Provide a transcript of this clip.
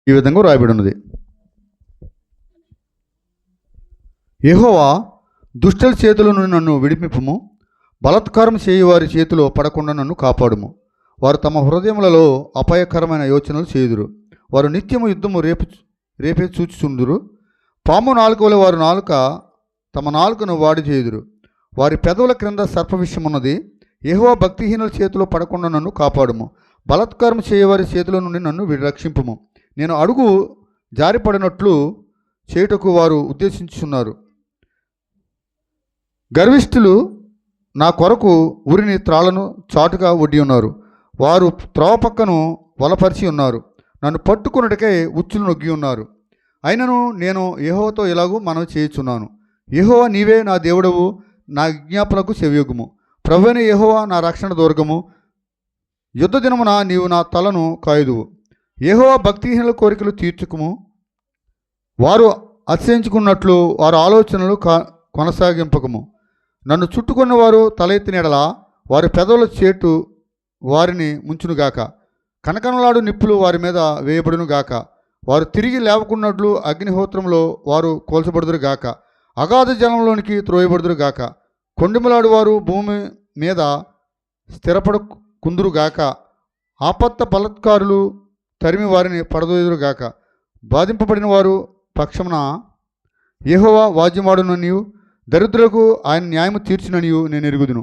ఈ విధంగా రాయబడి ఉన్నది. యెహోవా దుష్టుల చేతుల నుండి నన్ను విడిపింపుము, బలాత్కారం చేయువారి చేతిలో పడకుండా నన్ను కాపాడుము. వారు తమ హృదయములలో అపాయకరమైన యోచనలు చేయుదురు. వారు నిత్యము యుద్ధము రేపే చూచుచుందురు. పాము నాలుక వలె వారు తమ నాలుకను వాడి చేయుదురు. వారి పెదవుల క్రింద సర్ప విషయం ఉన్నది. యెహోవా భక్తిహీనుల చేతిలో పడకుండా నన్ను కాపాడుము, బలాత్కారం చేయవారి చేతిలో నుండి నన్ను రక్షింపుము. నేను అడుగు జారిపడినట్లు చేయుటకు వారు ఉద్దేశించున్నారు. గర్విష్ఠులు నా కొరకు ఊరిని త్రాళ్లను చాటుగా ఒడ్డి ఉన్నారు. వారు త్రోవ పక్కను వలపరిచి ఉన్నారు. నన్ను పట్టుకొనుటకై ఉచ్చులు నొగ్గి ఉన్నారు. అయినను నేను యెహోవాతో ఇలాగూ మనవి చేయుచున్నాను. యెహోవా నీవే నా దేవుడవు, నా విజ్ఞాపనకు చెవియొగ్గుము. ప్రభువైన యెహోవా నా రక్షణ దుర్గము. యుద్ధ దినమున నీవు నా తలను కాయుదువు. యెహోవా భక్తిహీనుల కోరికలు తీర్చుకుము. వారు అతిశయించుకున్నట్లు వారి ఆలోచనలు కొనసాగింపకము. నన్ను చుట్టుకున్న వారు తల ఎత్తిన ఎడల వారి పెదవుల చేటు వారిని ముంచునుగాక. కనకనలాడు నిప్పులు వారి మీద వేయబడునుగాక. వారు తిరిగి లేవకున్నట్లు అగ్నిహోత్రంలో వారు కోల్చబడుదురుగాక. అగాధ జలంలోనికి త్రోయబడుదురుగాక. కొండెములాడు వారు భూమి మీద స్థిరపడకుందురుగాక. ఆపత్త బలాత్కారులు తరిమి వారిని పడదోయుదురుగాక. బాధింపబడిన వారు పక్షమున యెహోవా వాద్యమాడుననియు, దరిద్రులకు ఆయన న్యాయము తీర్చుననియు నేను ఎరుగుదును.